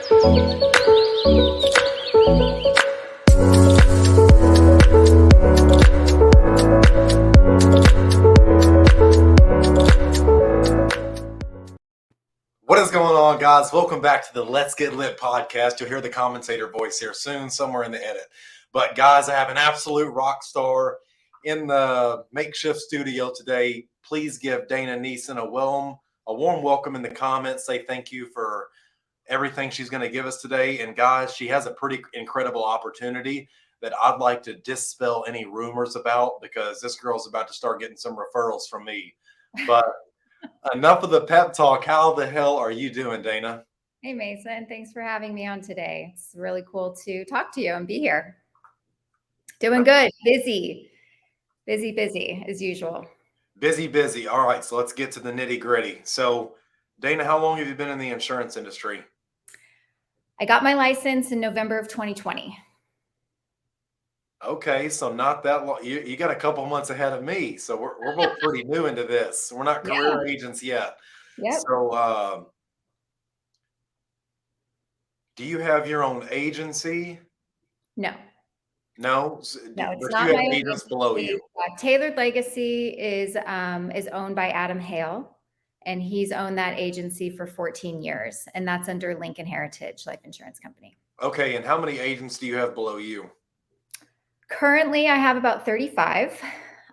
What is going on, guys? Welcome back to the Let's Get Lit podcast. You'll hear the commentator voice here soon, somewhere in the edit. But guys, I have an absolute rock star in the makeshift studio today. Please give Dana Nesen a warm welcome in the comments. Say thank you for everything she's going to give us today. And guys, she has a pretty incredible opportunity that I'd like to dispel any rumors about, because this girl's about to start getting some referrals from me. But enough of the pep talk. How the hell are you doing, Dana? Hey, Mason. Thanks for having me on today. It's really cool to talk to you and be here. Doing good. Busy as usual. Busy. All right, so let's get to the nitty gritty. So, Dana, how long have you been in the insurance industry? I got my license in November of 2020. Okay, so not that long. You got a couple months ahead of me. So we're both pretty new into this. We're not career agents yet. Yep. So, do you have your own agency? No. No, No, it's but not you my have own agents below agency. you. Tailored Legacy is owned by Adam Hale, and he's owned that agency for 14 years, and that's under Lincoln Heritage Life Insurance Company. Okay, and how many agents do you have below you? Currently, I have about 35.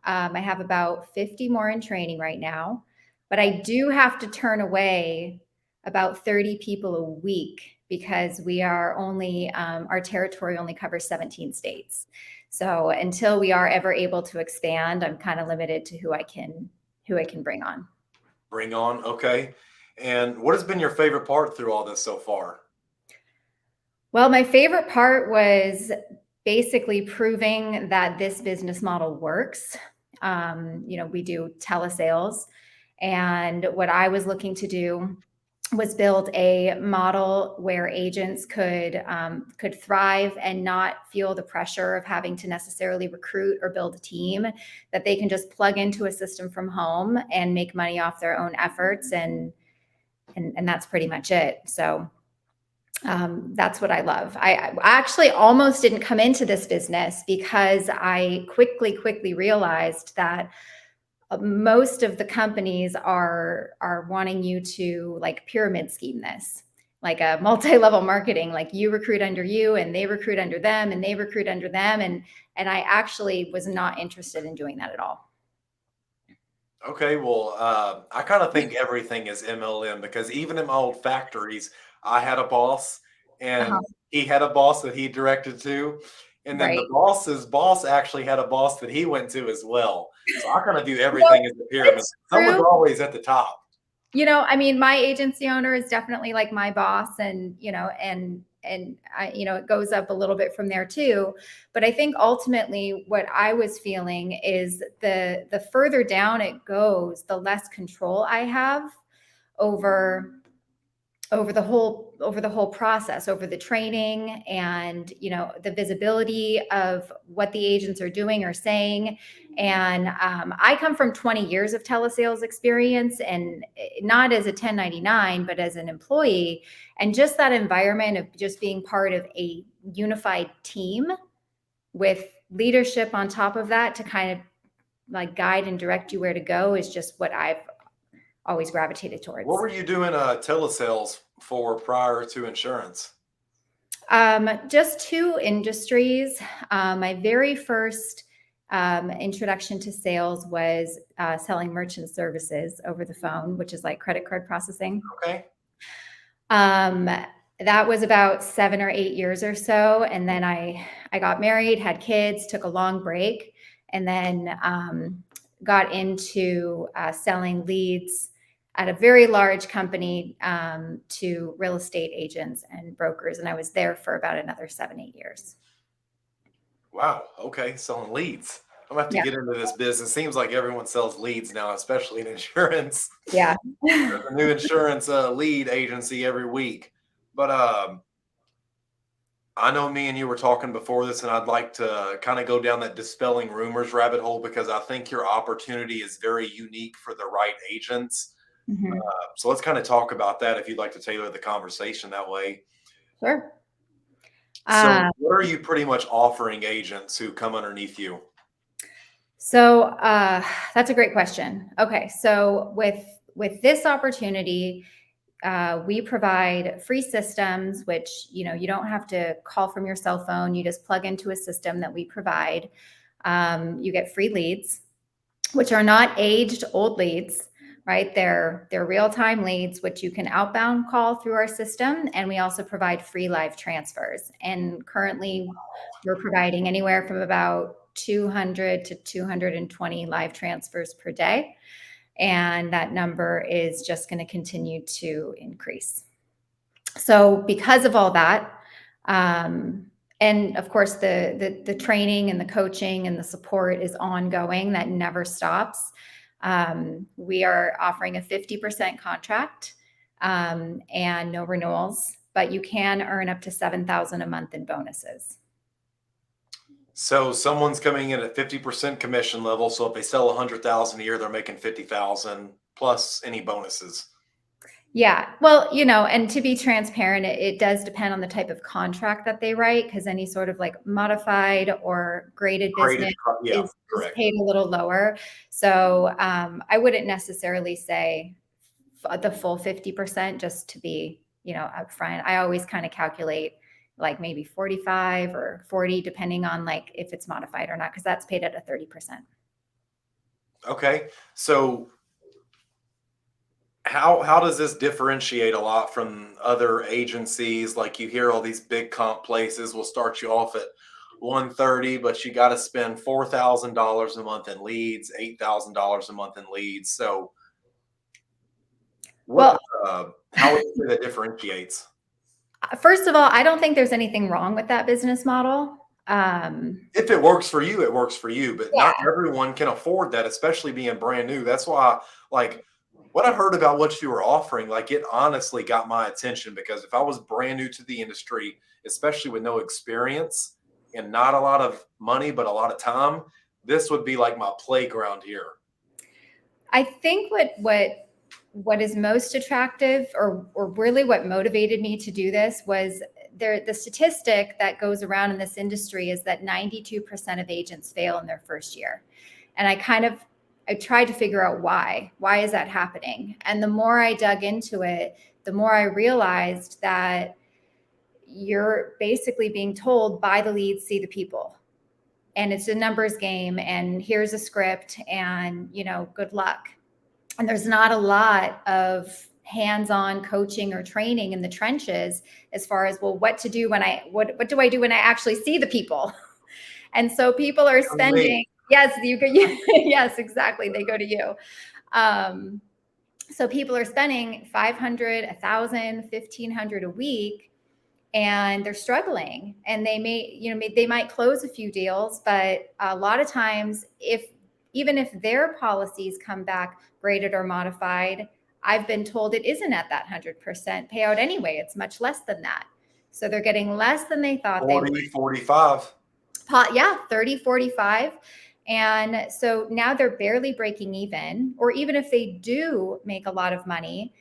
I have about 50 more in training right now, but I do have to turn away about 30 people a week because we are only, our territory only covers 17 states. So until we are ever able to expand, I'm kind of limited to who I can bring on. Bring on, okay. And what has been your favorite part through all this so far? Well, my favorite part was basically proving that this business model works. We do telesales, and what I was looking to do was build a model where agents could thrive and not feel the pressure of having to necessarily recruit or build a team, that they can just plug into a system from home and make money off their own efforts, and that's pretty much it. So that's what I love. I actually almost didn't come into this business because I quickly realized that most of the companies are wanting you to like pyramid scheme this, like a multi-level marketing, like you recruit under you and they recruit under them and they recruit under them. And I actually was not interested in doing that at all. Okay, well, I kind of think everything is MLM, because even in my old factories, I had a boss and he had a boss that he directed to. And then the boss's boss actually had a boss that he went to as well. So I kind of do everything as a pyramid. Someone's always at the top. I mean, my agency owner is definitely like my boss, and I, it goes up a little bit from there too. But I think ultimately what I was feeling is the further down it goes, the less control I have over the whole process, over the training, and the visibility of what the agents are doing or saying. And I come from 20 years of telesales experience, and not as a 1099, but as an employee, and just that environment of just being part of a unified team with leadership on top of that to kind of like guide and direct you where to go is just what I've always gravitated towards. What were you doing telesales for prior to insurance? Just two industries. My very first introduction to sales was selling merchant services over the phone, which is like credit card processing. Okay. That was about 7 or 8 years or so. And then I got married, had kids, took a long break, and then got into selling leads at a very large company to real estate agents and brokers. And I was there for about another 7, 8 years. Wow. Okay. Selling leads. I'm going to have to get into this business. Seems like everyone sells leads now, especially in insurance. Yeah. There's a new insurance lead agency every week. But I know me and you were talking before this, and I'd like to kind of go down that dispelling rumors rabbit hole, because I think your opportunity is very unique for the right agents. Mm-hmm. So let's kind of talk about that if you'd like to tailor the conversation that way. Sure. So what are you pretty much offering agents who come underneath you? So that's a great question. Okay, so with this opportunity, we provide free systems, which you don't have to call from your cell phone. You just plug into a system that we provide. You get free leads, which are not aged old leads, right? They're real-time leads, which you can outbound call through our system. And we also provide free live transfers. And currently we're providing anywhere from about 200 to 220 live transfers per day. And that number is just going to continue to increase. So because of all that, and of course the training and the coaching and the support is ongoing, that never stops. We are offering a 50% contract and no renewals, but you can earn up to $7,000 a month in bonuses. So someone's coming in at 50% commission level. So if they sell 100,000 a year, they're making 50,000 plus any bonuses. Yeah. Well, and to be transparent, it does depend on the type of contract that they write, because any sort of like modified or graded business is paid a little lower. So I wouldn't necessarily say the full 50%, just to be, upfront. I always kind of calculate like maybe 45 or 40, depending on like if it's modified or not, because that's paid at a 30%. Okay. So how does this differentiate a lot from other agencies? Like you hear all these big comp places will start you off at 130, but you got to spend $4,000 a month in leads, $8,000 a month in leads. So what, how would you say that differentiates? First of all, I don't think there's anything wrong with that business model. If it works for you, it works for you, but not everyone can afford that, especially being brand new. That's why, like, what I heard about what you were offering, like, it honestly got my attention, because if I was brand new to the industry, especially with no experience and not a lot of money, but a lot of time, this would be like my playground here. I think what is most attractive, or really what motivated me to do this, was the statistic that goes around in this industry is that 92% of agents fail in their first year. And I tried to figure out why is that happening? And the more I dug into it, the more I realized that you're basically being told, buy the leads, see the people. And it's a numbers game, and here's a script, and good luck. And there's not a lot of hands-on coaching or training in the trenches as far as, well, what to do what do I do when I actually see the people? And so people are spending, yes, yes, exactly. They go to you. So people are spending $500, $1,000, $1,500 a week, and they're struggling, and they might close a few deals, but a lot of times, even if their policies come back graded or modified, I've been told it isn't at that 100% payout anyway. It's much less than that. So they're getting less than they thought 40, they would. 45. Yeah, 30, 45. And so now they're barely breaking even, or even if they do make a lot of money.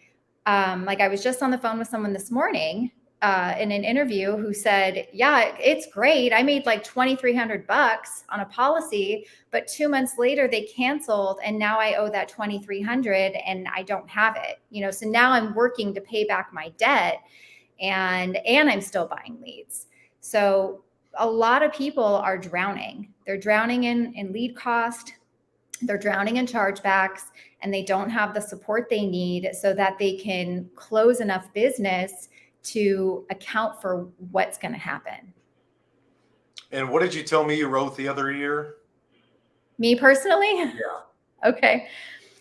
Like I was just on the phone with someone this morning in an interview who said, yeah, it's great. I made like $2,300 on a policy, but 2 months later they canceled, and now I owe that $2,300 and I don't have it. So now I'm working to pay back my debt, and I'm still buying leads. So a lot of people are drowning. They're drowning in lead cost. They're drowning in chargebacks, and they don't have the support they need so that they can close enough business to account for what's going to happen. And what did you tell me you wrote the other year? Me personally? Yeah. Okay.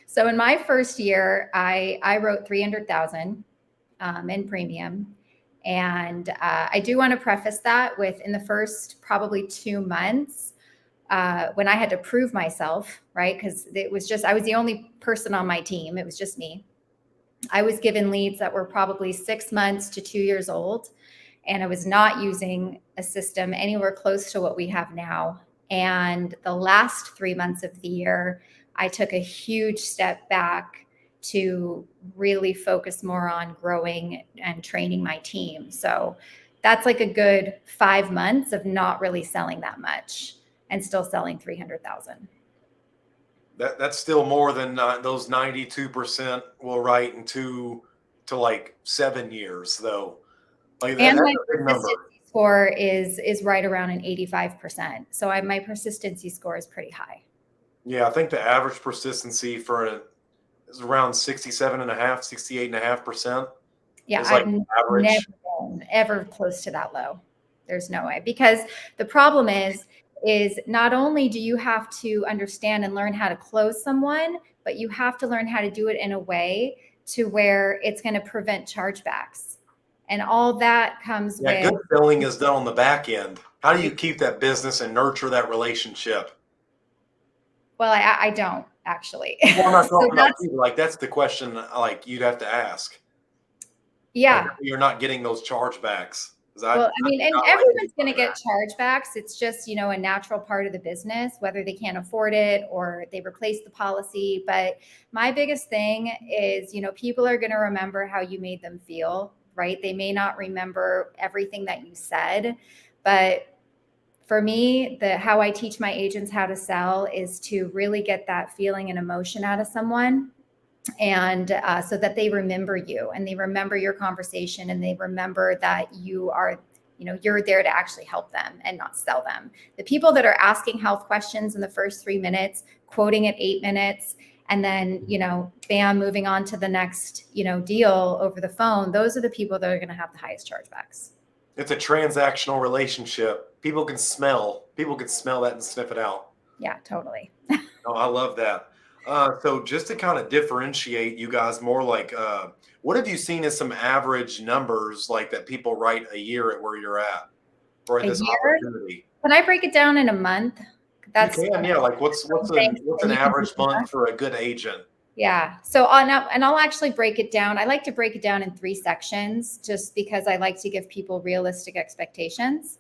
So in my first year, I wrote 300,000 in premium. And I do want to preface that with, in the first probably 2 months, when I had to prove myself, right? Because I was the only person on my team. It was just me. I was given leads that were probably 6 months to 2 years old, and I was not using a system anywhere close to what we have now. And the last 3 months of the year, I took a huge step back to really focus more on growing and training my team. So that's like a good 5 months of not really selling that much and still selling 300,000. That's still more than those 92% will write in 2 to like 7 years, though. Like And that's my a big number. persistency score is right around an 85%. So my persistency score is pretty high. Yeah, I think the average persistency is around 67.5, 68.5%. Yeah, It's like I've never average. been ever close to that low. There's no way, because the problem is not only do you have to understand and learn how to close someone, but you have to learn how to do it in a way to where it's going to prevent chargebacks. And all that comes Yeah, with, good billing is done on the back end. How do you keep that business and nurture that relationship? well, I don't actually. Well, I'm not So talking about you. Like that's the question. Like you'd have to ask. Like yeah. you're not getting those chargebacks. Well, I mean, do and not like everyone's going to anybody get chargebacks. It's just, a natural part of the business, whether they can't afford it or they replace the policy. But my biggest thing is, people are going to remember how you made them feel, right? They may not remember everything that you said, but for me, how I teach my agents how to sell is to really get that feeling and emotion out of someone, and so that they remember you and they remember your conversation and they remember that you're there to actually help them and not sell them. The people that are asking health questions in the first 3 minutes, quoting at 8 minutes, and then, bam, moving on to the next, deal over the phone, those are the people that are going to have the highest chargebacks. It's a transactional relationship. People can smell that and sniff it out. Yeah, totally. Oh, I love that. So just to kind of differentiate you guys more, like what have you seen as some average numbers like that people write a year at where you're at for A this year? opportunity? Can I break it down in a month? You can, yeah. Like what's Thanks. an You can do average month that. for a good agent? Yeah. So I'll actually break it down. I like to break it down in 3 sections just because I like to give people realistic expectations.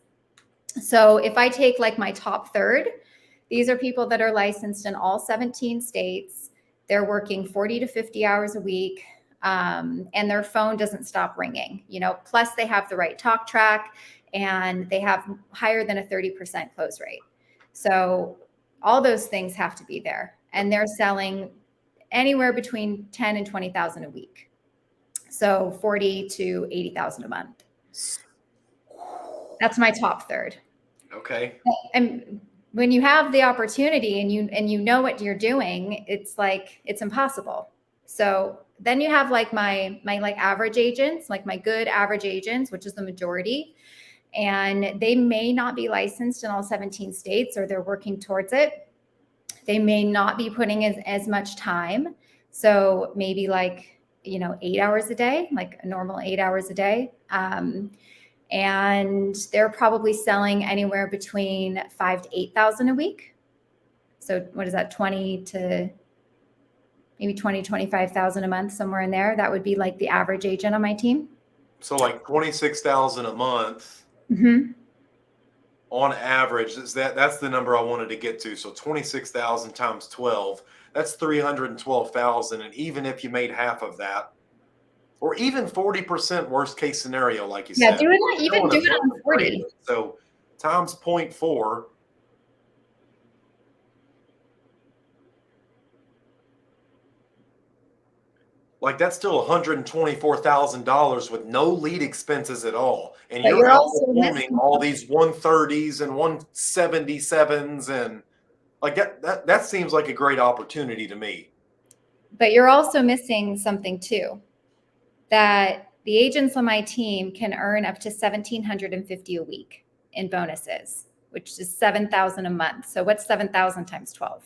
So if I take like my top third, these are people that are licensed in all 17 states. They're working 40 to 50 hours a week. And their phone doesn't stop ringing, plus they have the right talk track and they have higher than a 30% close rate. So all those things have to be there. And they're selling anywhere between 10 and 20,000 a week. So 40 to 80,000 a month. That's my top third. Okay. And when you have the opportunity and you know what you're doing, it's like, it's impossible. So then you have like my like average agents, like my good average agents, which is the majority. And they may not be licensed in all 17 states, or they're working towards it. They may not be putting as much time. So maybe like, 8 hours a day, like a normal 8 hours a day. And they're probably selling anywhere between 5 to 8,000 a week. So what is that? 20 to maybe 25,000 a month, somewhere in there. That would be like the average agent on my team. So like 26,000 a month. Mm-hmm. On average, that's the number I wanted to get to. So 26,000 times 12, that's 312,000. And even if you made half of that, or even 40% worst case scenario, like you Yeah, said, do it on 40. So times 0.4. Like that's still $124,000 with no lead expenses at all. And But you're you're also outperforming missing, all these 130s and 177s, and like that seems like a great opportunity to me. something too, that the agents on my team can earn up to $1,750 a week in bonuses, which is 7,000 a month. So what's 7,000 times 12?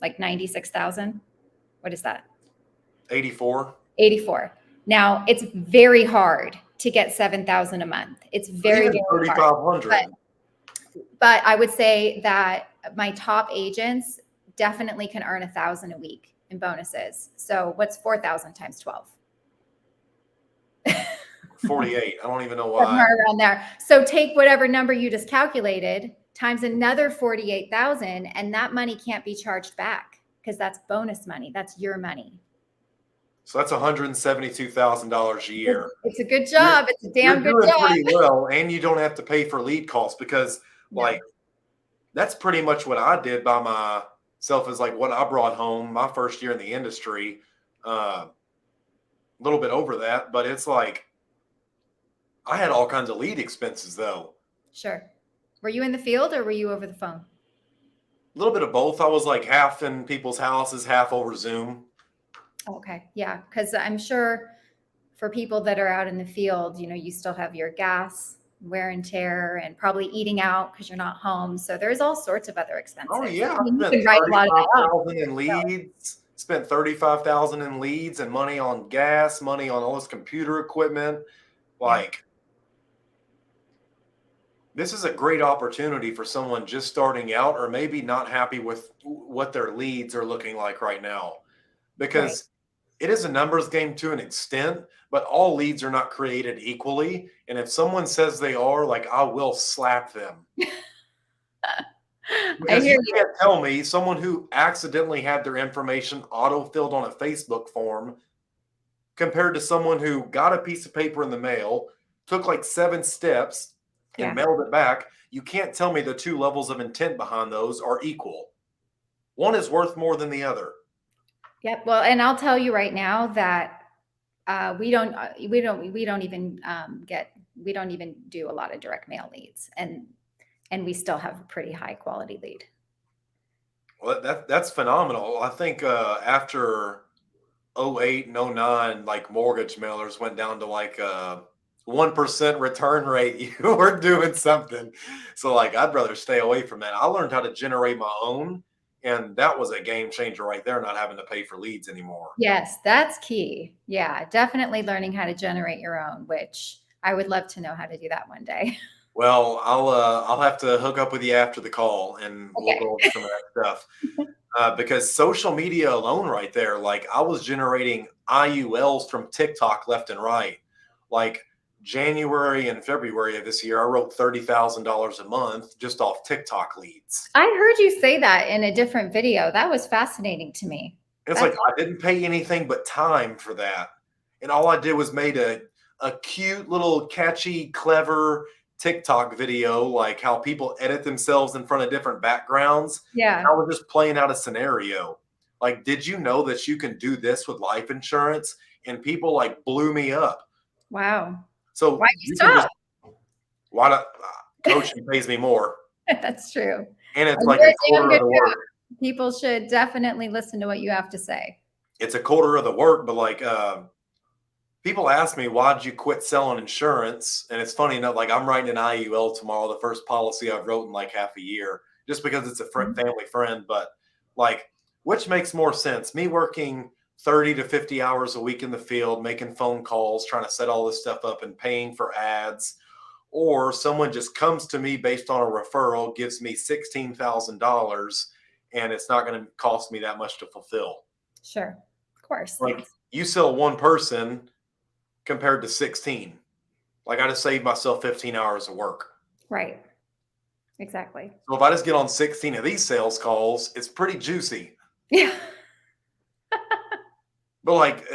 Like 96,000? What is that? 84. 84. Now, it's very hard to get 7,000 a month. It's very, Even very hard. 3,500. But I would say that my top agents definitely can earn 1,000 a week in bonuses. So what's 4,000 times 12? 48. I don't even know why. Somewhere around there. So take whatever number you just calculated times another 48,000, and that money can't be charged back because that's bonus money. That's your money. So that's $172,000 a year. It's a good You're job. It's a you're damn good doing job. pretty well, and you don't have to pay for lead costs because, like, No, that's pretty much what I did by myself. Is like what I brought home my first year in the industry. A little bit over that, but it's like I had all kinds of lead expenses though. sure. Were you in the field or were you over the phone? A little bit of both. I was like half in people's houses, half over Zoom. Okay, yeah, because I'm sure for people that are out in the field, you still have your gas, wear and tear, and probably eating out because you're not home. So there's all sorts of other Oh expenses. yeah, I mean, I you spent can write a lot of that off. 35,000 in So, leads. Spent 35,000 in leads and money on gas, money on all this computer equipment. yeah, Like, this is a great opportunity for someone just starting out or maybe not happy with what their leads are looking like right now, right. because it is a numbers game to an extent, but all leads are not created equally. And if someone says they are, like, I will slap them. I Because hear you you. can't tell me someone who accidentally had their information auto-filled on a Facebook form compared to someone who got a piece of paper in the mail, took like 7 steps and Yeah. mailed it back. You can't tell me the 2 levels of intent behind those are equal. One is worth more than the other. Yep. Well, and I'll tell you right now that we don't even we don't even do a lot of direct mail leads, and we still have a pretty high quality lead. Well, that's phenomenal. I think after '08 and '09, like mortgage mailers went down to like 1% return rate, you were doing something. So like I'd rather stay away from that. I learned how to generate my own, and that was a game changer right there, not having to pay for leads anymore. Yes, that's key. Yeah, definitely learning how to generate your own, which I would love to know how to do that one day. Well, I'll have to hook up with you after the call and we'll Okay. go over some of that stuff. Because social media alone right there, like I was generating IULs from TikTok left and right. Like January and February of this year, I wrote $30,000 a month just off TikTok leads. I heard you say that in a different video. That was fascinating to me. It's That's like I didn't pay anything but time for that. And all I did was made a cute little catchy, clever TikTok video, like how people edit themselves in front of different backgrounds. And yeah. I was just playing out a scenario. Like, did you know that you can do this with life insurance? And people like blew me up. Wow. So Why'd you you can just stop? why not coaching pays me more. That's true. And it's And like a you're doing a quarter of good the job. work. People should definitely listen to what you have to say. It's a quarter of the work, but like people ask me, why'd you quit selling insurance? And it's funny enough, like I'm writing an IUL tomorrow, the first policy I've wrote in like half a year, just because it's a Mhm. family friend. But like, which makes more sense? Me working 30 to 50 hours a week in the field, making phone calls, trying to set all this stuff up and paying for ads, or someone just comes to me based on a referral, gives me $16,000, and it's not going to cost me that much to fulfill. Sure. Of course. Like you sell one person compared to 16. Like I just saved myself 15 hours of work. Right. Exactly. So if I just get on 16 of these sales calls, it's pretty juicy. Yeah. But like,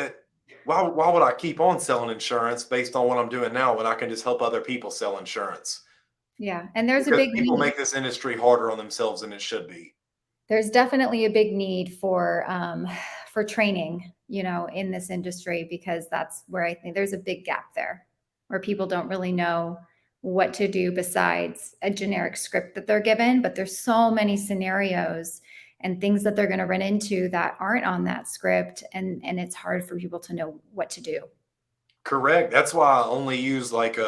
why would I keep on selling insurance based on what I'm doing now when I can just help other people sell insurance? Yeah. And there's a Because big people need. make this industry harder on themselves than it should be. There's definitely a big need for training, in this industry, because that's where I think there's a big gap there, where people don't really know what to do besides a generic script that they're given. But there's so many scenarios and things that they're going to run into that aren't on that script, and it's hard for people to know what to do. Correct. That's why I only use like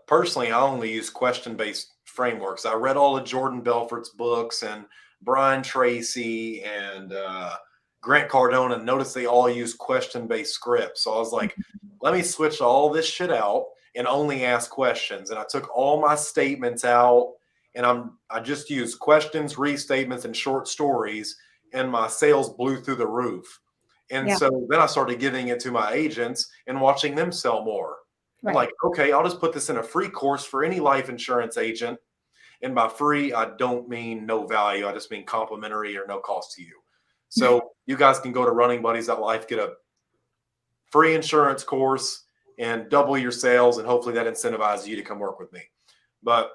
personally, I only use question-based frameworks. I read all of Jordan Belfort's books and Brian Tracy and Grant Cardone, and noticed they all use question-based scripts. So I was like, let me switch all this shit out and only ask questions. And I took all my statements out and I just used questions, restatements, and short stories, and my sales blew through the roof. And Yeah. so then I started giving it to my agents and watching them sell more. I'm Right. like, okay, I'll just put this in a free course for any life insurance agent. And by free, I don't mean no value. I just mean complimentary or no cost to you. So you guys can go to Running Buddies Life, get a free insurance course and double your sales, and hopefully that incentivizes you to come work with me. But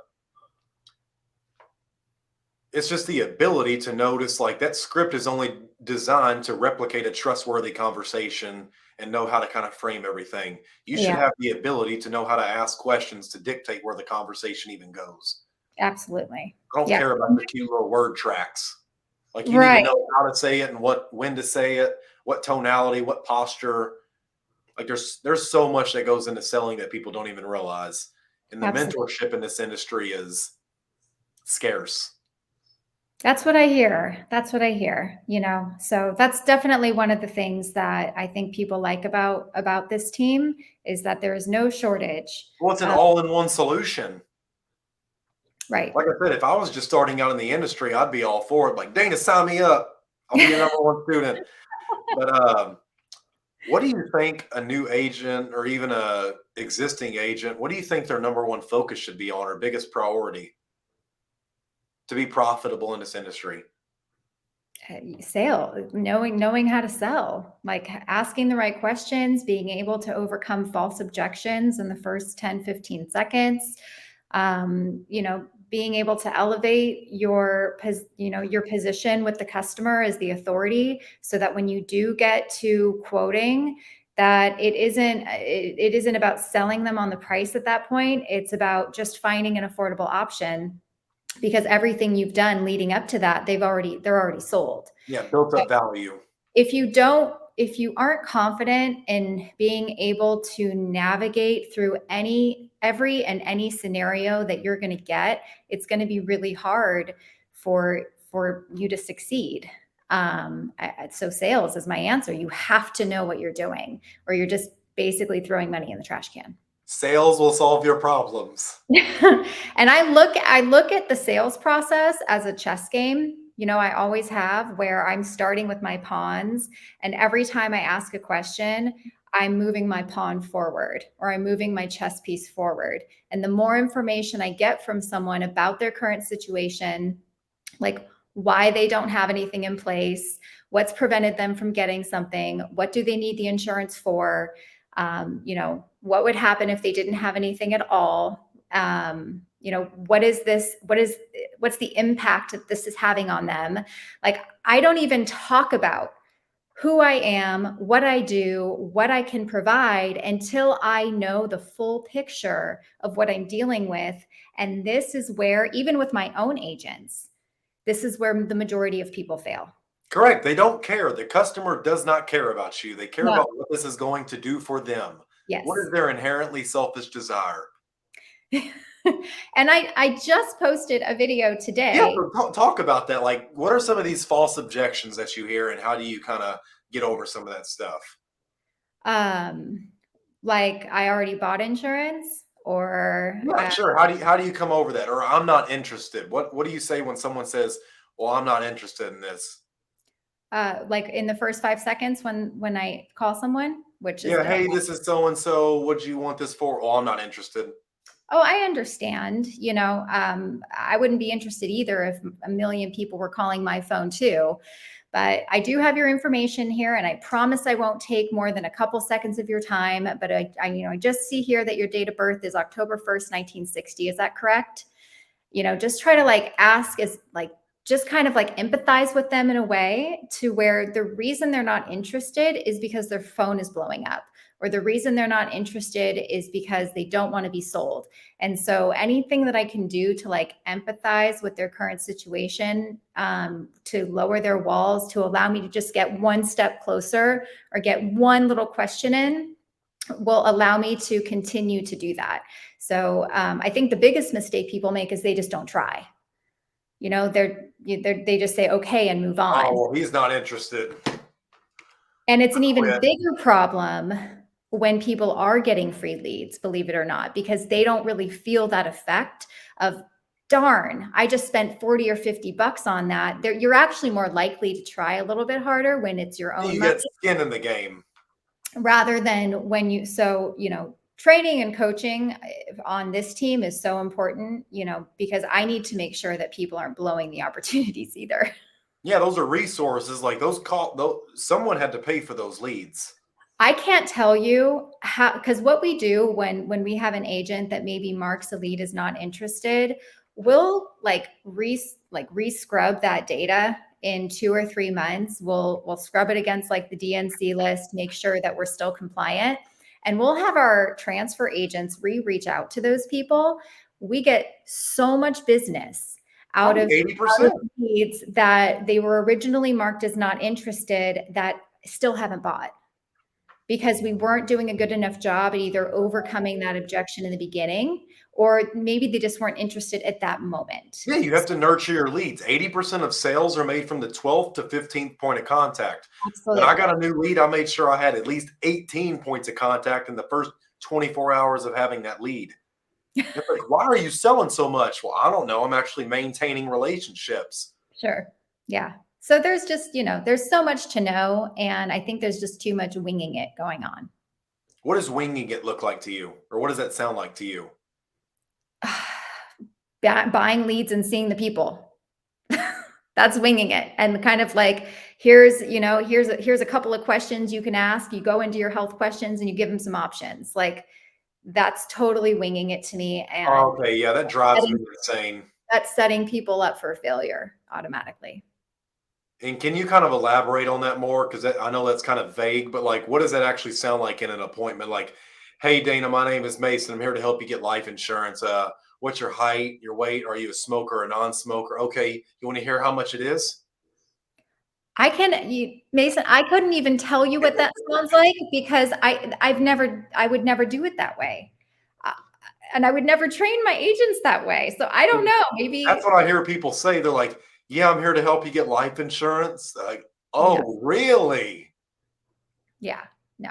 it's just the ability to notice, like, that script is only designed to replicate a trustworthy conversation and know how to kind of frame everything. You should Yeah, have the ability to know how to ask questions to dictate where the conversation even goes. absolutely. I don't Yeah. care about the cute little word tracks. Like, you need to Right. know how to say it and when to say it, what tonality, what posture. Like, there's so much that goes into selling that people don't even realize. And the Absolutely. mentorship in this industry is scarce. That's what I hear. That's what I hear, you know. So that's definitely one of the things that I think people like about this team is that there is no shortage Well, it's an of all-in-one solution. right. Like I said, if I was just starting out in the industry, I'd be all for it. Like, Dana, sign me up. I'll be your number one student. But what do you think a new agent or even a existing agent, what do you think their number one focus should be on or biggest priority to be profitable in this industry? Sale, knowing how to sell, like asking the right questions, being able to overcome false objections in the first 10, 15 seconds, you know, being able to elevate your position with the customer as the authority so that when you do get to quoting, that it isn't about selling them on the price at that point. It's about just finding an affordable option because everything you've done leading up to that, they're already sold. Yeah, built up value. If you aren't confident in being able to navigate through every and any scenario that you're going to get, it's going to be really hard for you to succeed. So sales is my answer. You have to know what you're doing, or you're just basically throwing money in the trash can. Sales will solve your problems. And I look at the sales process as a chess game. You know, I always have, where I'm starting with my pawns, and every time I ask a question, I'm moving my pawn forward or I'm moving my chess piece forward. And the more information I get from someone about their current situation, like why they don't have anything in place, what's prevented them from getting something, what do they need the insurance for, you know, what would happen if they didn't have anything at all, you know, what's the impact that this is having on them. Like, I don't even talk about who I am, what I do, what I can provide until I know the full picture of what I'm dealing with. And this is where, even with my own agents, this is where the majority of people fail. Correct. They don't care. The customer does not care about you. They care No. about what this is going to do for them. What is Yes. their inherently selfish desire? And I just posted a video Yeah, today. so talk about that. Like, what are some of these false objections that you hear, and how do you kind of get over some of that stuff? Um, like I already bought insurance, or Yeah, sure. How do you come over that? Or I'm not interested. What do you say when someone says, "Well, I'm not interested in this"? like in the first 5 seconds when I call someone, which is Yeah, hey, this is so and so. What do you want this for? Oh, I'm not interested. oh, I understand. You know, I wouldn't be interested either if a million people were calling my phone too. But I do have your information here, and I promise I won't take more than a couple seconds of your time. But I just see here that your date of birth is October 1st, 1960. Is that correct? You know, just try to like ask is like just kind of like empathize with them in a way to where the reason they're not interested is because their phone is blowing up, or the reason they're not interested is because they don't want to be sold. And so anything that I can do to like empathize with their current situation, to lower their walls, to allow me to just get one step closer or get one little question in, will allow me to continue to do that. So I think the biggest mistake people make is they just don't try. You know, they just say okay and move Oh, on. well, he's not interested. And it's an even Quit. bigger problem when people are getting free leads, believe it or not, because they don't really feel that effect of, darn, I just spent 40 or 50 bucks on that. You're actually more likely to try a little bit harder when it's your own You money, get skin in the game. rather than when you know, training and coaching on this team is so important, you know, because I need to make sure that people aren't blowing the opportunities either. Yeah, those are resources. Like, those someone had to pay for those leads. I can't tell you how, because what we do when we have an agent that maybe marks a lead is not interested, we'll like re-scrub that data in 2 or 3 months. We'll scrub it against like the DNC list, make sure that we're still compliant, and we'll have our transfer agents reach out to those people. We get so much business out Probably of 80%. leads that they were originally marked as not interested that still haven't bought, because we weren't doing a good enough job at either overcoming that objection in the beginning, or maybe they just weren't interested at that moment. Yeah, you have to nurture your leads. 80% of sales are made from the 12th to 15th point of contact. When I Absolutely. got a new lead, I made sure I had at least 18 points of contact in the first 24 hours of having that lead. It's like, why are you selling so much? Well, I don't know. I'm actually maintaining relationships. Sure. Yeah. So there's just, there's so much to know. And I think there's just too much winging it going on. What does winging it look like to you? Or what does that sound like to you? Buying leads and seeing the people. That's winging it. And kind of like, here's a couple of questions you can ask. You go into your health questions and you give them some options. Like, that's totally winging it to me. Oh, And okay, yeah, that drives me insane. that's setting people up for failure automatically. And can you kind of elaborate on that more? Because I know that's kind of vague, but like, what does that actually sound like in an appointment? Like, hey, Dana, my name is Mason. I'm here to help you get life insurance. What's your height, your weight? Are you a smoker or a non-smoker? Okay, you want to hear how much it is? Mason, I couldn't even tell you what that sounds like, because I would never do it that way. Uh, and I would never train my agents that way. So I don't know, That's maybe. what I hear people say. They're like, "Yeah, I'm here to help you get life insurance." Like, No. oh, really? Yeah. No.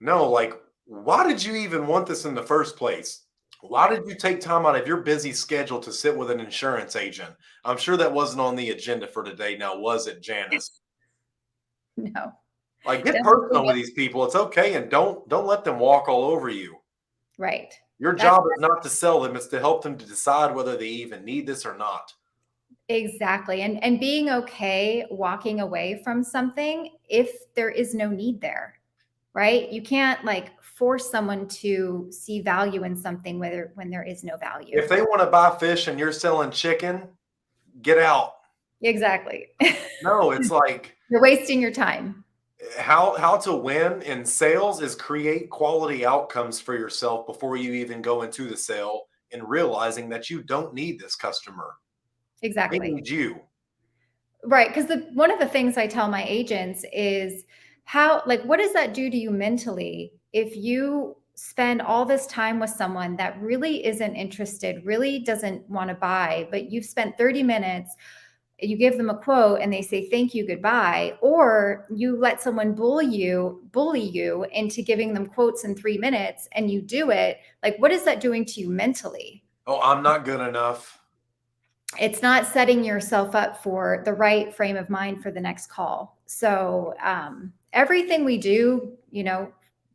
No, like, why did you even want this in the first place? Why did you take time out of your busy schedule to sit with an insurance agent? I'm sure that wasn't on the agenda for today. Now, was it, Janice? No. Like, get Definitely personal with not. these people. It's okay, and don't let them walk all over you. Right. Your That's job is not to sell them; it's to help them to decide whether they even need this or not. exactly. And being okay walking away from something if there is no need there. Right? You can't like force someone to see value in something whether when there is no If value. they want to buy fish and you're selling chicken, get out. Exactly. No, it's like You're wasting your time. how to win in sales is create quality outcomes for yourself before you even go into the sale and realizing that you don't need this customer. They Exactly. need you. Right. Because one of the things I tell my agents is how, like, what does that do to you mentally if you spend all this time with someone that really isn't interested, really doesn't want to buy, but you've spent 30 minutes, you give them a quote and they say thank you, goodbye, or you let someone bully you into giving them quotes in 3 minutes and you do it. Like, what is that doing to you mentally? Oh, I'm not good enough. It's not setting yourself up for the right frame of mind for the next call. So everything we do,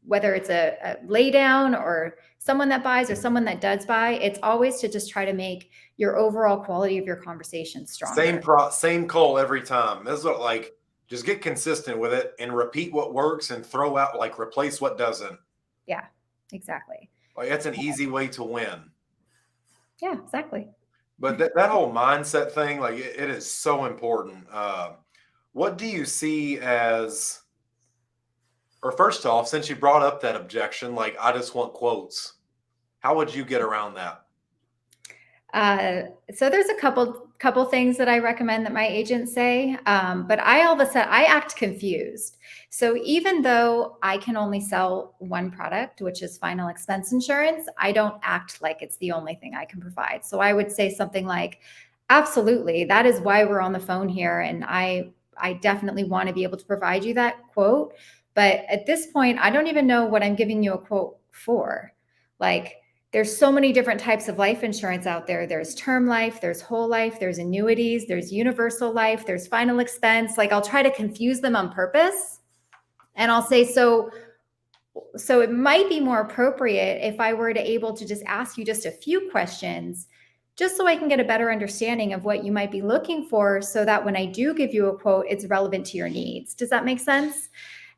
whether it's a lay down or someone that buys or someone that does buy, it's always to just try to make your overall quality of your conversation stronger. Same call every time. This is what, like, just get consistent with it and repeat what works and throw out, like, replace what doesn't. Yeah, exactly. Like, that's an easy way to win. Yeah, exactly. But that whole mindset thing, like, it is so important. What do you see as, or first off, since you brought up that objection, like, I just want quotes, how would you get around that? Uh, so there's a couple things that I recommend that my agents say, but I all of a sudden I act confused. So even though I can only sell one product, which is final expense insurance, I don't act like it's the only thing I can provide. So I would say something like, "Absolutely, that is why we're on the phone here, and I definitely want to be able to provide you that quote. But at this point, I don't even know what I'm giving you a quote for. Like." There's so many different types of life insurance out there. There's term life, there's whole life, there's annuities, there's universal life, there's final expense. Like, I'll try to confuse them on purpose. And I'll say, so it might be more appropriate if I were to able to just ask you just a few questions, just so I can get a better understanding of what you might be looking for, so that when I do give you a quote, it's relevant to your needs. Does that make sense?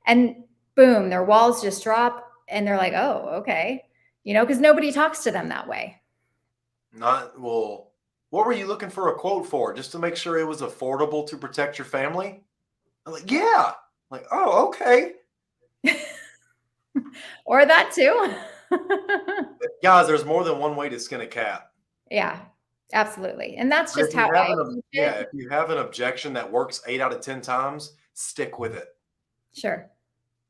And boom, their walls just drop and they're like, oh, okay. Because nobody talks to them that way. Not well. What were you looking for a quote for? Just to make sure it was affordable to protect your family? I'm like, yeah. Like, oh, okay. Or that too. Guys, there's more than one way to skin a cat. Yeah, absolutely. And that's But just how I approach it. if you have an objection that works 8 out of 10 times, stick with it. Sure.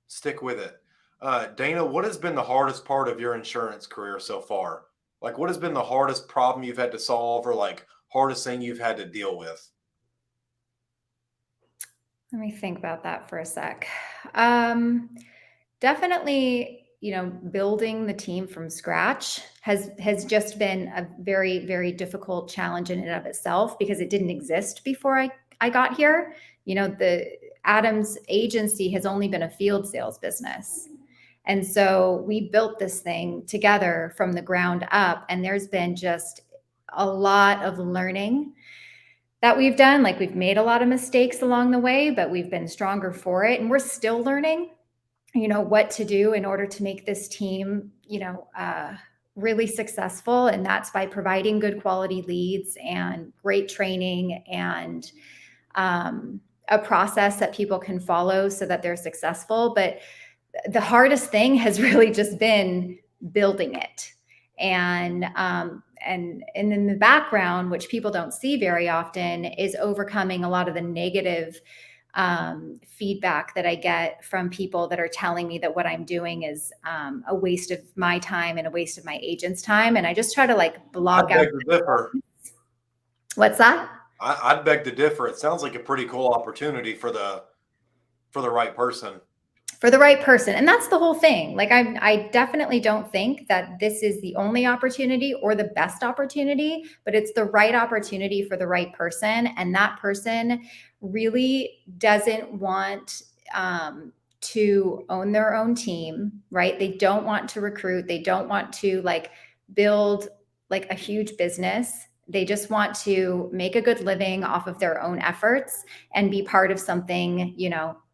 Stick with it. Dana, what has been the hardest part of your insurance career so far? Like, what has been the hardest problem you've had to solve, or like hardest thing you've had to deal with? Let me think about that for a sec. Definitely, building the team from scratch has just been a very, very difficult challenge in and of itself because it didn't exist before I got here. The Adams agency has only been a field sales business. And so we built this thing together from the ground up, and there's been just a lot of learning that we've done. Like, we've made a lot of mistakes along the way, but we've been stronger for it. And we're still learning, what to do in order to make this team, really successful. And that's by providing good quality leads and great training and a process that people can follow so that they're successful. But the hardest thing has really just been building it. And in the background, which people don't see very often, is overcoming a lot of the negative feedback that I get from people that are telling me that what I'm doing is a waste of my time and a waste of my agent's time. And I just try to block I'd out. beg to differ. What's that? I'd beg to differ. It sounds like a pretty cool opportunity for the right person. For the right person. And that's the whole thing. I definitely don't think that this is the only opportunity or the best opportunity, but it's the right opportunity for the right person. And that person really doesn't want to own their own team, right? They don't want to recruit. They don't want to build a huge business. They just want to make a good living off of their own efforts and be part of something,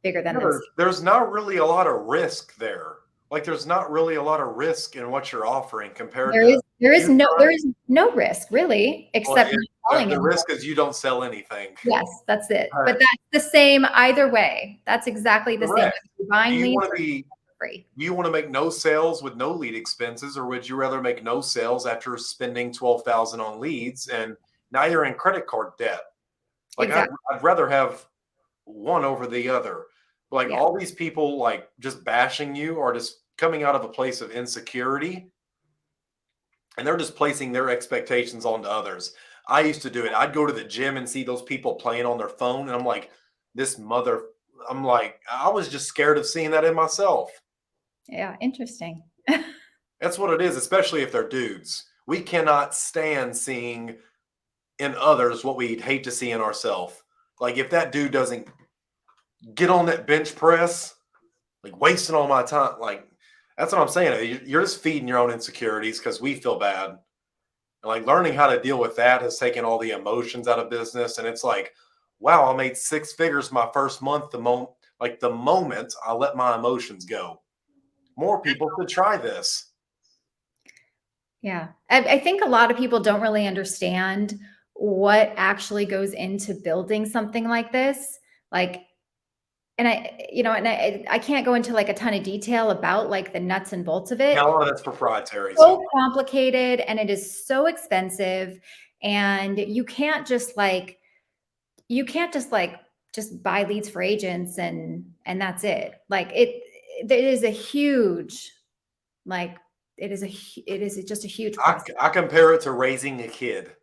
bigger than themselves. There's not really a lot of risk there. Like, there's not really a lot of risk in what you're offering compared to. There is no risk really, except the risk is you don't sell anything. Yes, that's it. Right. But that's the same either way. That's exactly the Correct. Same. You're buying do you leads want to be free. Do you want to make no sales with no lead expenses, or would you rather make no sales after spending $12,000 on leads and now you're in credit card debt? Like, exactly. I'd rather have one over the other. Like, yeah. All these people just bashing you are just coming out of a place of insecurity, and they're just placing their expectations onto others. I used to do it. I'd go to the gym and see those people playing on their phone, and I'm like, I was just scared of seeing that in myself. Yeah, interesting. That's what it is, especially if they're dudes. We cannot stand seeing in others what we'd hate to see in ourselves. Like, if that dude doesn't get on that bench press, wasting all my time, that's what I'm saying. You're just feeding your own insecurities because we feel bad. And learning how to deal with that has taken all the emotions out of business. And it's like, wow, I made 6 figures my first month. The moment I let my emotions go. More people could try this. Yeah. I think a lot of people don't really understand what actually goes into building something like this. And I can't go into a ton of detail about the nuts and bolts of it. Yeah, a lot of that's proprietary. So complicated, and it is so expensive, and you can't just just buy leads for agents and that's it. It is a huge it is just a huge process. I compare it to raising a kid.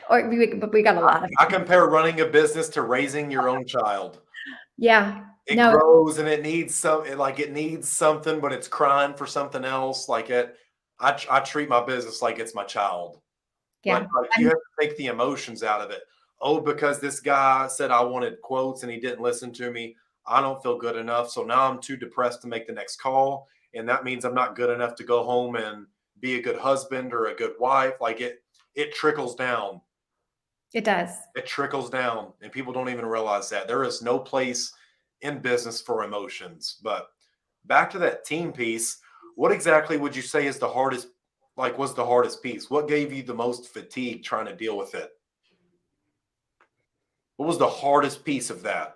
Or we got a lot of. I compare running a business to raising your own child. Yeah. It grows and it needs it needs something, but it's crying for something else. I treat my business like it's my child. Yeah. But you have to take the emotions out of it. Oh, because this guy said I wanted quotes and he didn't listen to me, I don't feel good enough. So now I'm too depressed to make the next call. And that means I'm not good enough to go home and be a good husband or a good wife. It trickles down. It does. It trickles down, and people don't even realize that. There is no place in business for emotions. But back to that team piece, what exactly would you say is the hardest, like was the hardest piece? What gave you the most fatigue trying to deal with it? What was the hardest piece of that?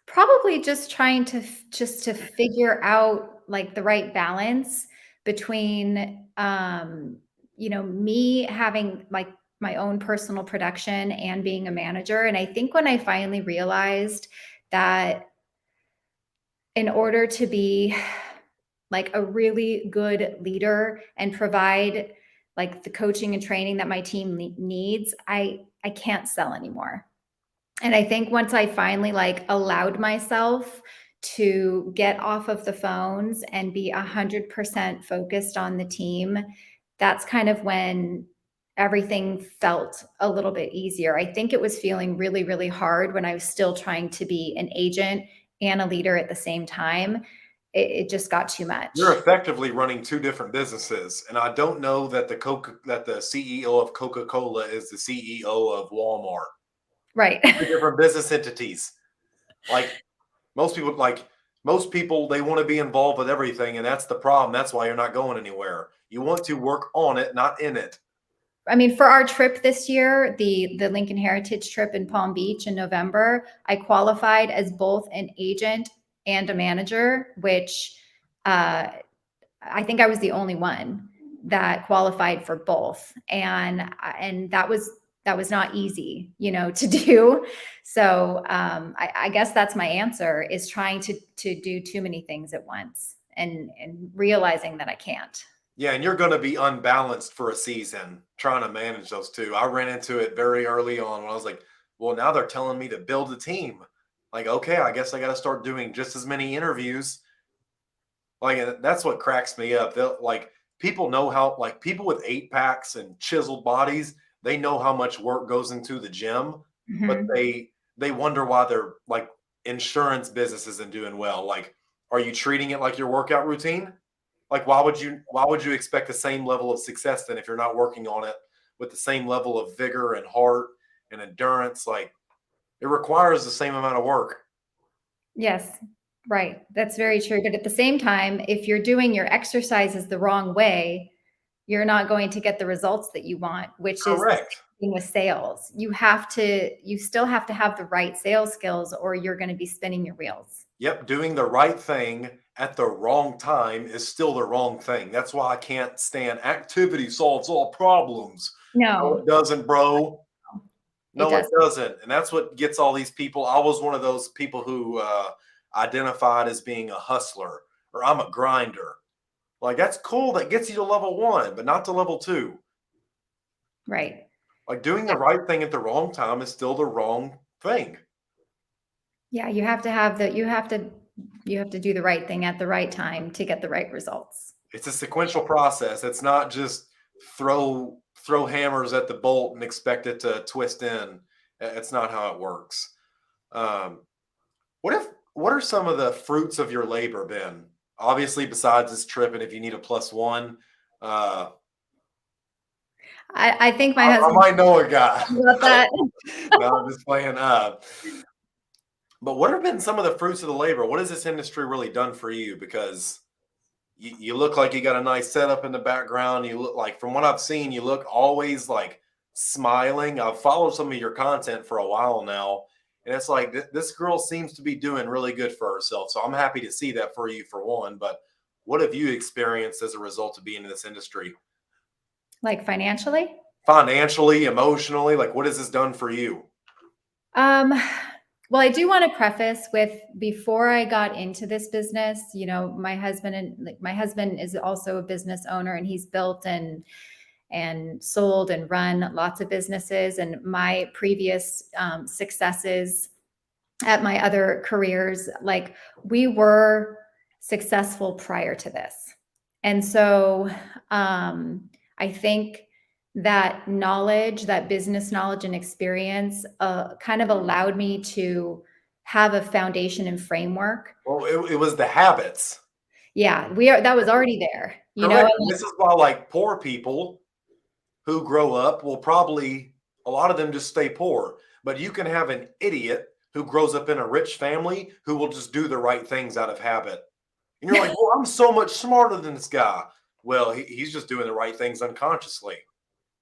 Probably just trying to figure out like the right balance between me having like my own personal production and being a manager. And I think when I finally realized that in order to be like a really good leader and provide like the coaching and training that my team needs, I can't sell anymore. And I think once I finally like allowed myself to get off of the phones and be 100% focused on the team, that's kind of when everything felt a little bit easier. I think it was feeling really, really hard when I was still trying to be an agent and a leader at the same time. It just got too You're much. effectively running two different businesses, and I don't know that the CEO of Coca-Cola is the CEO of Walmart. Right. Two different business entities. Like most people, they want to be involved with everything, and that's the problem. That's why you're not going anywhere. You want to work on it, not in it. I mean, for our trip this year, the Lincoln Heritage trip in Palm Beach in November, I qualified as both an agent and a manager, which I think I was the only one that qualified for both, and that was not easy, to do. So I guess that's my answer: is trying to do too many things at once and realizing that I can't. Yeah, and you're going to be unbalanced for a season trying to manage those two. I ran into it very early on when I was like, well, now they're telling me to build a team. Like, okay, I guess I got to start doing just as many interviews. Like, that's what cracks me up. They'll like people know how, like, people with 8 packs and chiseled bodies, they know how much work goes into the gym, but Mhm. they wonder why their like insurance business isn't doing well. Like, are you treating it like your workout routine? Like, why would you expect the same level of success then if you're not working on it with the same level of vigor and heart and endurance? Like, it requires the same amount of work. Yes, right. That's very true. But at the same time, if you're doing your exercises the wrong way, you're not going to get the results that you want, which is the Correct. same thing with sales. You still have to have the right sales skills or you're going to be spinning your wheels. Yep, doing the right thing at the wrong time is still the wrong thing. That's why I can't stand activity solves all problems. No, it No, doesn't, bro. it No, it does. doesn't. And that's what gets all these people. I was one of those people who identified as being a hustler or I'm a grinder. Like, that's cool. That gets you to level one, but not to level two. Right. Like, doing the Yeah. right thing at the wrong time is still the wrong thing. Yeah, you have to do the right thing at the right time to get the right results. It's a sequential process. It's not just throw hammers at the bolt and expect it to twist in. It's not how it works. Um, what are some of the fruits of your labor been? Obviously, besides this trip, and if you need a plus one, uh, I think my I husband might know a guy. about that. No, I'm just playing. But what have been some of the fruits of the labor? What has this industry really done for you? Because you look like you got a nice setup in the background. You look like, from what I've seen, you look always like smiling. I've followed some of your content for a while now, and it's like this girl seems to be doing really good for herself. So I'm happy to see that for you, for one. But what have you experienced as a result of being in this industry? Like financially? Financially, emotionally, like what has this done for you? Um, well, I do want to preface with before I got into this business, my husband is also a business owner and he's built and sold and run lots of businesses. And my previous successes at my other careers, like we were successful prior to this. And so I think that knowledge, that business knowledge and experience kind of allowed me to have a foundation and framework. Well, it was the habits. Yeah, that was already there, Correct. And and this is why, like, poor people who grow up will probably, a lot of them just stay poor. But you can have an idiot who grows up in a rich family who will just do the right things out of habit. And you're like, well, I'm so much smarter than this guy. Well, he's just doing the right things unconsciously.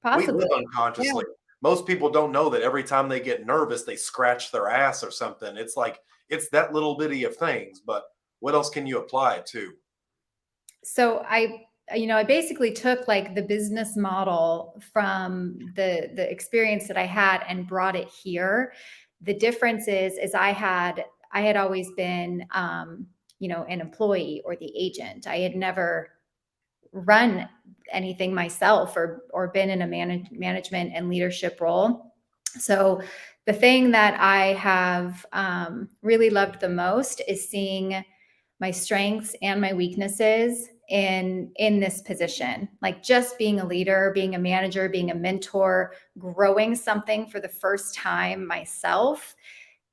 We live Possibly. Yeah. unconsciously. Most people don't know that every time they get nervous, they scratch their ass or something. It's like, it's that little bitty of things, but what else can you apply it to? So I basically took like the business model from the experience that I had and brought it here. The difference is I had always been an employee or the agent. I had never run anything myself or been in a management and leadership role. So the thing that I have really loved the most is seeing my strengths and my weaknesses in this position, like just being a leader, being a manager, being a mentor, growing something for the first time myself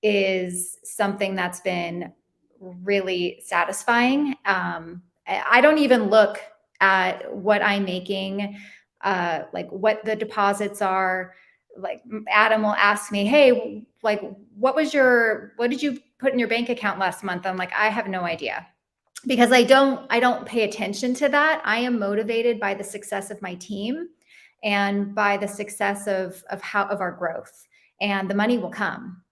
is something that's been really satisfying. I don't even look at what I'm making, like what the deposits are. Like Adam will ask me, "Hey, like what did you put in your bank account last month?" I'm like, "I have no idea." Because I don't pay attention to that. I am motivated by the success of my team and by the success of our growth, and the money will come.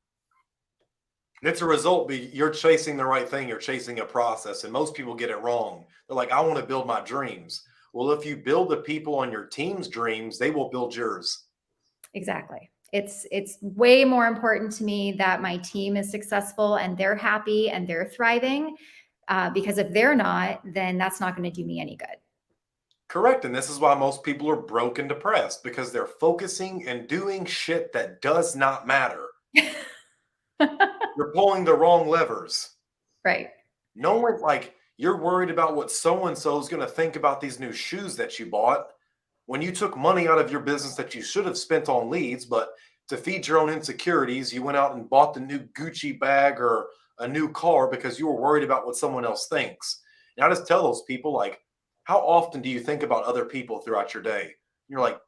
It's a result. You're chasing the right thing. You're chasing a process, and most people get it wrong. They're like, "I want to build my dreams." Well, if you build the people on your team's dreams, they will build yours. Exactly. It's way more important to me that my team is successful and they're happy and they're thriving. Because if they're not, then that's not going to do me any good. Correct. And this is why most people are broke and depressed because they're focusing and doing shit that does not matter. You're pulling the wrong levers. Right. No one, like, you're worried about what so and so is going to think about these new shoes that you bought when you took money out of your business that you should have spent on leads, but to feed your own insecurities, you went out and bought the new Gucci bag or a new car because you were worried about what someone else thinks. And I just tell those people, like, how often do you think about other people throughout your day? You're like,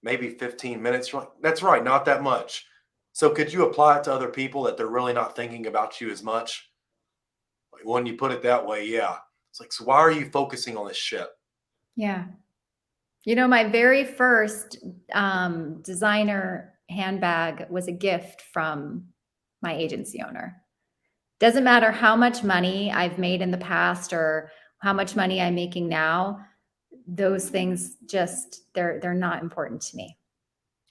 maybe 15 minutes. You're like, that's right, not that much. So could you apply it to other people that they're really not thinking about you as much? Like, when you put it that way, yeah. It's like, so why are you focusing on this shit? Yeah. My very first designer handbag was a gift from my agency owner. Doesn't matter how much money I've made in the past or how much money I'm making now, those things just they're not important to me.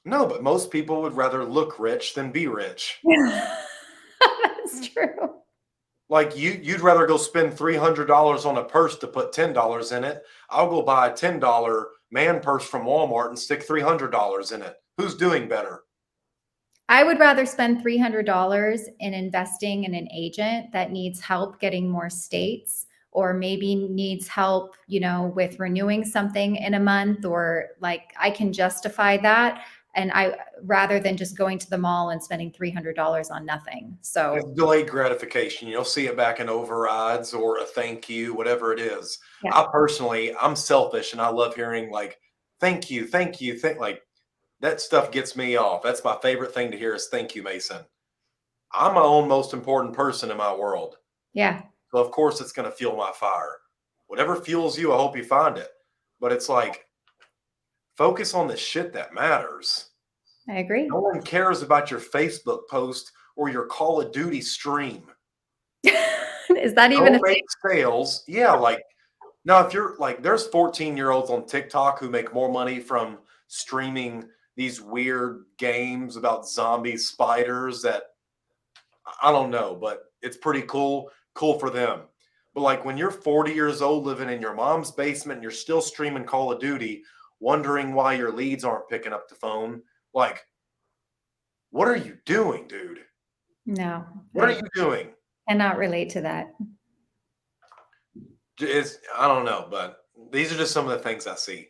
No, but most people would rather look rich than be rich. That's true. Like you'd rather go spend $300 on a purse to put $10 in it. I'll go buy a $10 man purse from Walmart and stick $300 in it. Who's doing better? I would rather spend $300 in investing in an agent that needs help getting more states or maybe needs help, with renewing something in a month, or like I can justify that, and I rather than just going to the mall and spending $300 on nothing. It's So, delayed gratification. You'll see it back in overrides or a thank you, whatever it is. yeah. I personally, I'm selfish and I love hearing like, thank you, thank you, like that stuff gets me off. That's my favorite thing to hear is thank you, Mason. I'm my own most important person in my world. Yeah, So of course it's going to fuel my fire. Whatever fuels you, I hope you find it. But it's like, focus on the shit that matters. I agree. No one cares about your Facebook post or your Call of Duty stream. Is that even a Go thing? make sales. Yeah, like now if you're like there's 14-year-olds on TikTok who make more money from streaming these weird games about zombie spiders that I don't know, but it's pretty cool. Cool for them. But like when you're 40 years old living in your mom's basement and you're still streaming Call of Duty, wondering why your leads aren't picking up the phone, like, what are you doing, dude? No, What are I you doing? cannot relate to that. I don't know, but these are just some of the things I see.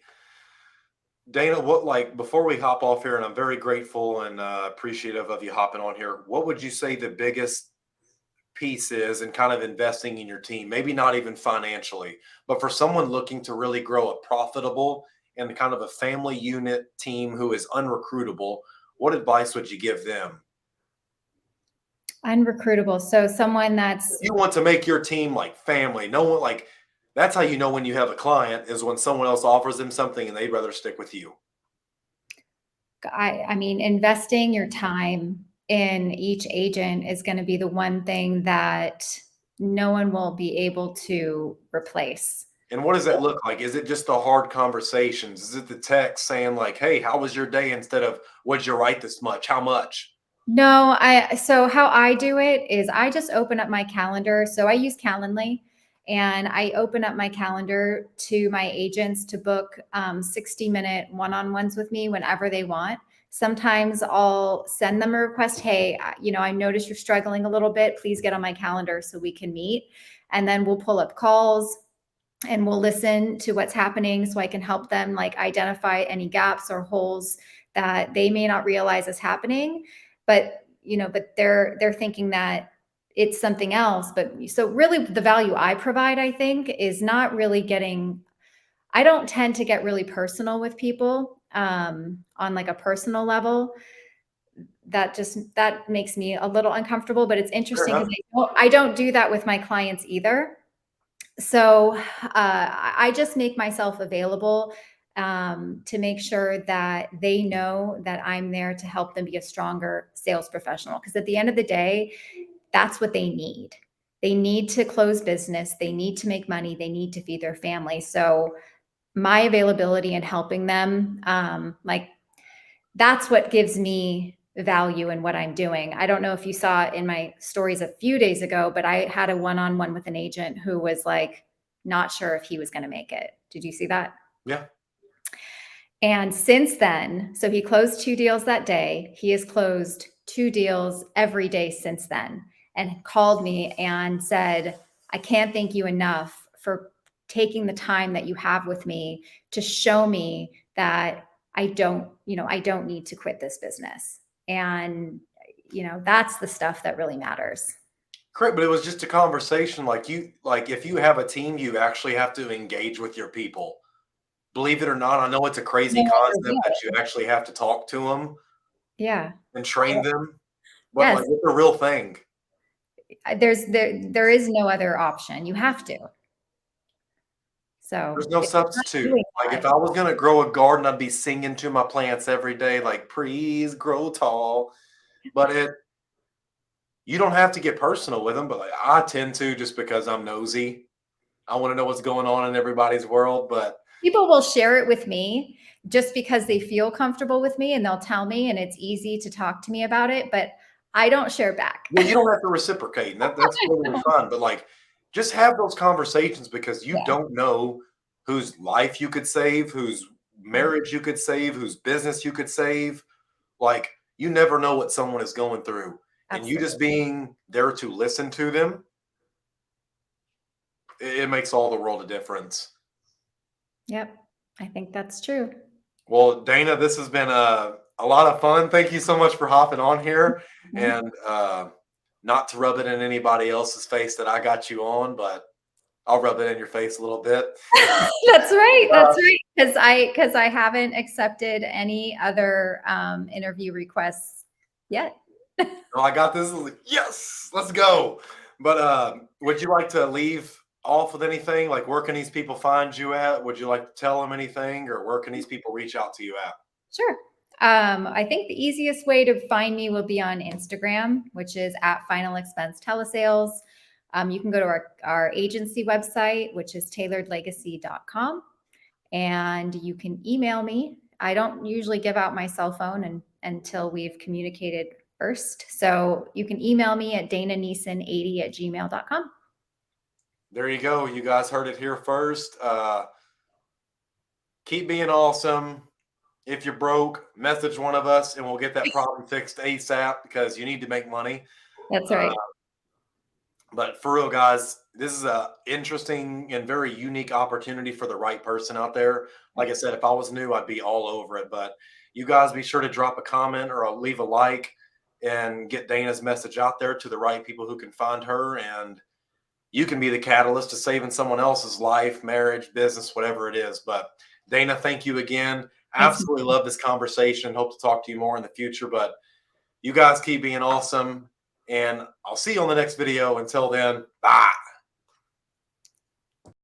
Dana, what like before we hop off here, and I'm very grateful and appreciative of you hopping on here. What would you say the biggest piece is in kind of investing in your team? Maybe not even financially, but for someone looking to really grow a profitable and kind of a family unit team who is unrecruitable, what advice would you give them? Unrecruitable. So someone that's, You want to make your team like family. No one like that's how you know when you have a client is when someone else offers them something and they'd rather stick with you. I mean, investing your time in each agent is going to be the one thing that no one will be able to replace. And what does that look like? Is it just the hard conversations? Is it the text saying like, "Hey, how was your day?" instead of "What'd you write this much? How much?" No, so how I do it is I just open up my calendar. So I use Calendly, and I open up my calendar to my agents to book 60-minute one-on-ones with me whenever they want. Sometimes I'll send them a request, hey, I noticed you're struggling a little bit. Please get on my calendar so we can meet. And then we'll pull up calls and we'll listen to what's happening so I can help them like identify any gaps or holes that they may not realize is happening. But they're thinking that it's something else. But so really the value I provide, I think, is not really getting, I don't tend to get really personal with people on like a personal level. That makes me a little uncomfortable, but it's Fair interesting enough. because I don't do that with my clients either. So I just make myself available to make sure that they know that I'm there to help them be a stronger sales professional. Because at the end of the day, that's what they need. They need to close business, they need to make money, they need to feed their family. So my availability and helping them, like that's what gives me value in what I'm doing. I don't know if you saw in my stories a few days ago, but I had a one-on-one with an agent who was like not sure if he was going to make it. Did you see that? Yeah. And since then, so he closed 2 deals that day. He has closed 2 deals every day since then and called me and said, I can't thank you enough for taking the time that you have with me to show me that I don't need to quit this business. And, that's the stuff that really matters. Correct, but it was just a conversation. Like if you have a team, you actually have to engage with your people. Believe it or not, I know it's a crazy No other concept that way. you actually have to talk to them Yeah. and train them, but like Yes. it's a real thing. There is no other option. You have to. So There's no if you're not substitute. doing Like if that, I was gonna grow a garden, I'd be singing to my plants every day, like "Please grow tall." But you don't have to get personal with them, but like I tend to just because I'm nosy. I want to know what's going on in everybody's world. But people will share it with me just because they feel comfortable with me and they'll tell me and it's easy to talk to me about it, but I don't share back. well, you don't have to reciprocate, and that's totally fine. But like, just have those conversations because you Yeah. don't know whose life you could save, whose marriage you could save, whose business you could save. Like, you never know what someone is going through, and you just Absolutely. being there to listen to them, it makes all the world a difference. Yep. I think that's true. Well, Dana, this has been a lot of fun. Thank you so much for hopping on here, Mhm. and not to rub it in anybody else's face that I got you on, but I'll rub it in your face a little bit. That's right. Uh, That's right. Because I haven't accepted any other interview requests yet. no, I got this. Yes, let's go. But would you like to leave off with anything? Like, where can these people find you at? Would you like to tell them anything, or where can these people reach out to you at? Sure. I think the easiest way to find me will be on Instagram, which is at Final Expense Telesales. You can go to our agency website, which is tailoredlegacy.com, and you can email me. I don't usually give out my cell phone until we've communicated first. So you can email me at dananesen80@gmail.com. There you go. You guys heard it here first. Keep being awesome. If you're broke, message one of us and we'll get that problem fixed ASAP because you need to make money. That's Uh, right. but for real, guys, this is a interesting and very unique opportunity for the right person out there. Like I said, if I was new, I'd be all over it. But you guys be sure to drop a comment or leave a like and get Dana's message out there to the right people who can find her. And you can be the catalyst to saving someone else's life, marriage, business, whatever it is. But Dana, thank you again. Thanks. Absolutely love this conversation. Hope to talk to you more in the future. But you guys keep being awesome. And I'll see you on the next video. Until then, bye.